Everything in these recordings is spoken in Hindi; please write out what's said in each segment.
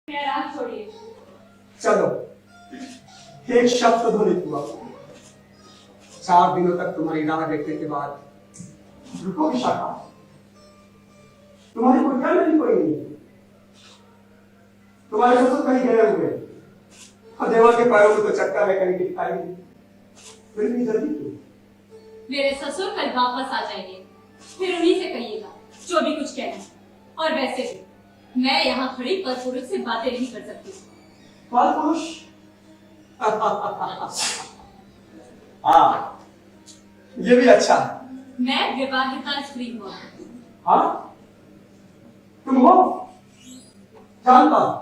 मेरा राग छोड़िए। चलो एक शब्द तो ध्वनित हुआ। 4 दिनों तक तुम्हारी राह देखने के बाद रुको विशाखा, तुम्हारी कोई गल नहीं, कोई नहीं। तुम्हारे ससुर कहीं गए हुए और देवा के पैरों में तो चक्कर है, कहीं दिखाई नहीं। फिर भी जल्दी क्यों? मेरे ससुर कल वापस आ जाएंगे, फिर उन्हीं से कहिएगा जो भी कुछ कहना है। और वैसे भी मैं यहाँ खड़ी पर पुरुष से बातें नहीं कर सकती। पर पुरुष? हाँ, ये भी अच्छा है। मैं विवाहिता स्त्री हूँ। हाँ, तुम हो? जानता हूं।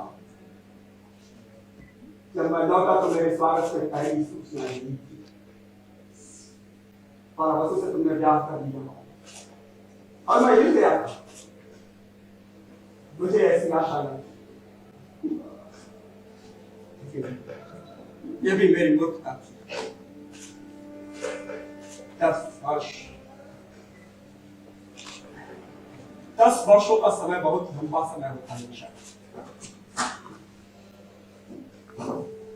जब मैं लौटा तो मेरे स्वागत से पहली सूचना दी थी और वसु से तुमने ब्याह कर दिया और मैं हिल गया था। मुझे ऐसी आशा नहीं। ये भी मेरी मूर्खता थी। 10 वर्षों का समय बहुत लंबा समय होता है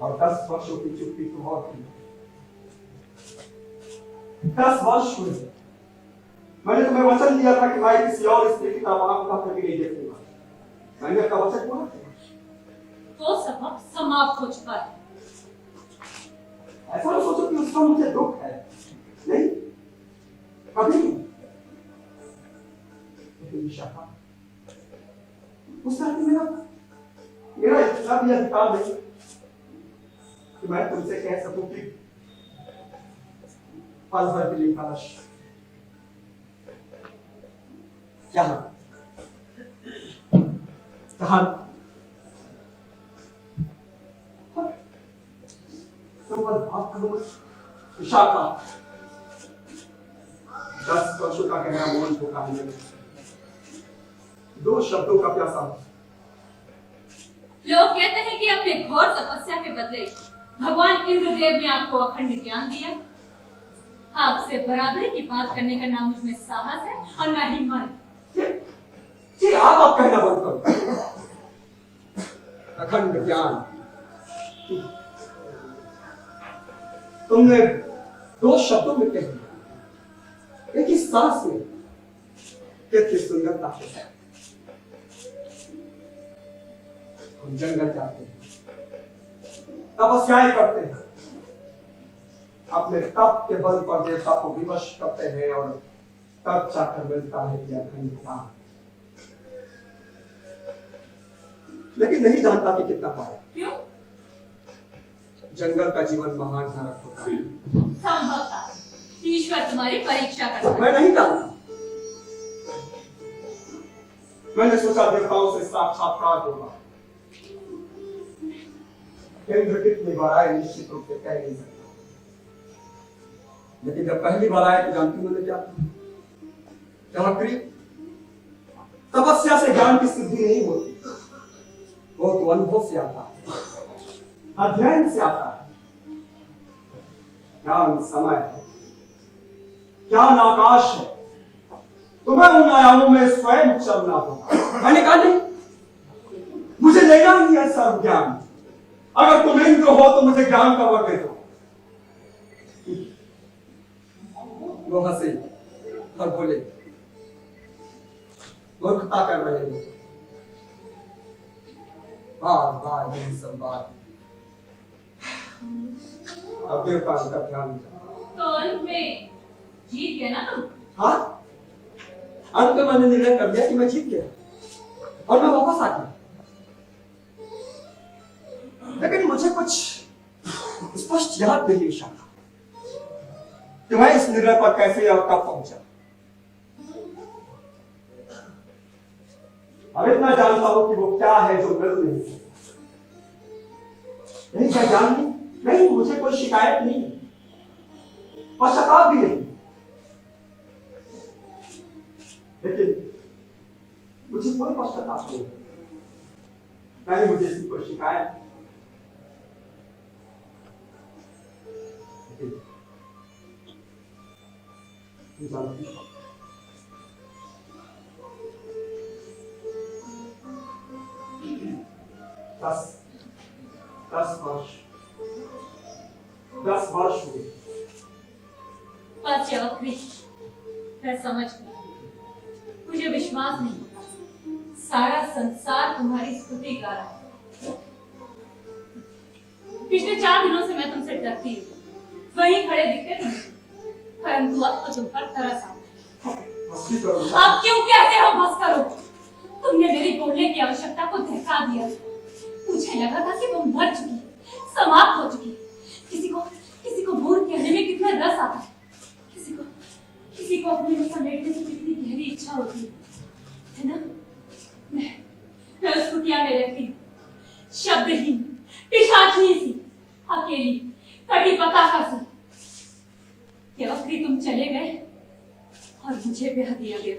और 10 वर्षों की चुप्पी तो बहुत थी। 10 वर्ष हुए मैंने तुम्हें वचन दिया था कि मैं किसी और स्त्री की तरफ आंख उठा करके नहीं देखूंगा। मैंने अपना वचन पूरा किया। तो सबक समाप्त हो चुका है। ऐसा ना सोचो कि उसका मुझे दुख है, नहीं, कभी नहीं। विशाखा, उस रात मेरा इतना भी अधिकार नहीं कि मैं तुमसे कह सकूं कि पल भर के लिए कलश यहाँ विशाखा 10 वर्षों का गहरा मौन होगा। 2 शब्दों का प्यासा। लोग कहते हैं कि अपने घोर तपस्या के बदले भगवान इंद्रदेव ने आपको अखंड ज्ञान दिया। आपसे बराबरी की बात करने का ना मुझ में साहस है और ना ही मन। जी आप कहना बंद करो। अखंड ज्ञान तुमने 2 शब्दों में कह दिया, एक ही सांस में। कितनी सुंदरता है। हम जंगल जाते हैं, तपस्याएं करते हैं, अपने तप के बल पर देवता को विवश करते हैं और तब जाकर मिलता है कि अखंड ज्ञान। लेकिन नहीं जानता कि कितना पाया। क्यों? जंगल का जीवन महान नरक होता है। संभवतः ईश्वर तुम्हारी परीक्षा करता है। मैं नहीं जानता। मैंने सोचा देवताओं से साक्षात्कार होगा। इंद्र कितनी बार आए निश्चित रूप से कह नहीं सकता, लेकिन जब पहली बार आए तो जानती मैंने क्या तपस्या से ज्ञान की सिद्धि नहीं होती, वो तो अनुभव से आता है, अध्ययन से आता है। ज्ञान समय है, ज्ञान आकाश है। तुम्हें उन आयामों में स्वयं चलना होगा। मैंने कहा नहीं, मुझे लेना ही है सर्व ज्ञान। अगर तुम इंद्र हो तो मुझे ज्ञान का वर दे दो। वो हंसे और बोले, मूर्खता कर रहे हो। बार बार यही सब बात। अब देवता का ध्यान। तो अंत में जीत गए ना तुम? हाँ, अंत में मैंने निर्णय कर दिया कि मैं जीत गया और मैं वापस आ गया। लेकिन मुझे कुछ स्पष्ट याद नहीं विशाखा कि मैं इस निर्णय पर कैसे और कब पहुंचा। अब इतना जानता हूं कि वो क्या है जो मिल नहीं सकता। नहीं, क्या जानती नहीं, मुझे कोई शिकायत नहीं, पश्चाताप भी नहीं, लेकिन मुझे कोई पश्चाताप नहीं, नहीं मुझे इसकी कोई शिकायत। 10 वर्ष हुए। बस यवक्री, मैं समझ गई। मुझे विश्वास नहीं होता। सारा संसार तुम्हारी स्तुति गा रहा है। पिछले 4 दिनों से मैं तुमसे डरती हूँ। वहीं खड़े दिखते थे, परंतु अब तो तुम पर तरस आता है। आप क्यों कहते हो बस करो? तुमने मेरी बोलने की आवश्यकता को धक्का दिया। मुझे लगा था कि वो मर चुकी, समाप्त हो चुकी। किसी को भूल कहने में कितना रस आता है। किसी को अपने में समेटने की कितनी गहरी इच्छा होती है ना? मैं उस कुटिया में रहती हूँ, शब्दहीन, पिशाचनी सी, अकेली, कटी पताका सी। यवक्री तुम चले गए और मुझे ब्याह दिया गया।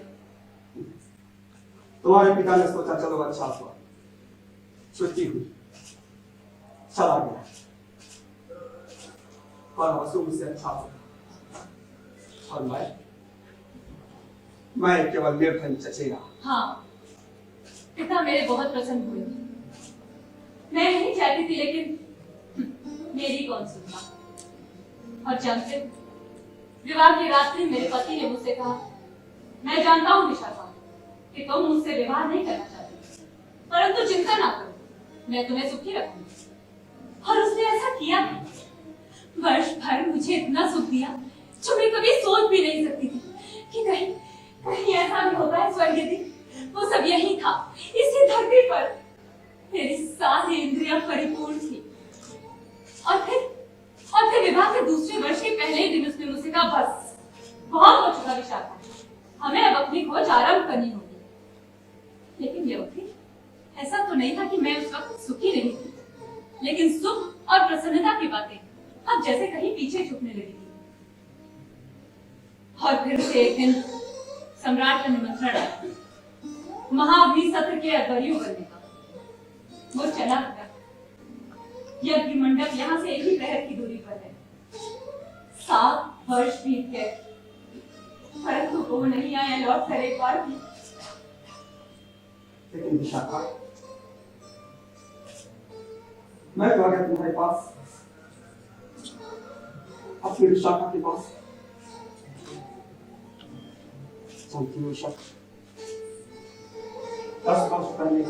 तुम्हारे पिता ने सोचा चलो अच्छा हुआ, छुट्टी हुई, चला गया, पर वसु मुझसे अच्छा हुआ। और मैं केवल निर्धन चचेरा। हाँ, पिता मेरे बहुत प्रसन्न हुए। मैं नहीं चाहती थी, लेकिन मेरी कौन सुनता। और जानते हो, विवाह की रात्रि मेरे पति ने मुझसे कहा, मैं जानता हूँ विशाखा कि तुम मुझसे विवाह नहीं करना चाहती, परंतु चिंता ना करो, मैं तुम्हें सुखी रखूंगी। और उसने ऐसा किया। वर्ष भर मुझे इतना सुख दिया जो मैं कभी सोच भी नहीं सकती थी कि कहीं ऐसा भी होता है स्वर्ग यदि वो सब यही था, इसी धरती पर। मेरी सारी इंद्रियां परिपूर्ण थी। और फिर विवाह के दूसरे वर्ष के पहले ही दिन उसने मुझसे कहा, बस बहुत हो चुका विशाखा, हमें अब अपनी खोज आरंभ करनी होगी। लेकिन यवक्री, ऐसा तो नहीं था कि मैं उस वक्त सुखी नहीं थी, लेकिन सुख और प्रसन्नता की बातें अब जैसे कहीं पीछे छुपने लगी थी। और फिर से एक दिन सम्राट का निमंत्रण आया, महाअग्नि सत्र के अध्वर्यु बनने का। वो चला गया। यज्ञ मंडप यहाँ से एक ही प्रहर की दूरी पर है। 7 वर्ष बीत गए, परंतु वो नहीं आया लौट कर एक बार भी। लेकिन विशाखा, मैं तो आ गया तुम्हारे पास, अपनी विशाखा के पास। जानती हो विशाखा, 10 वर्ष पहले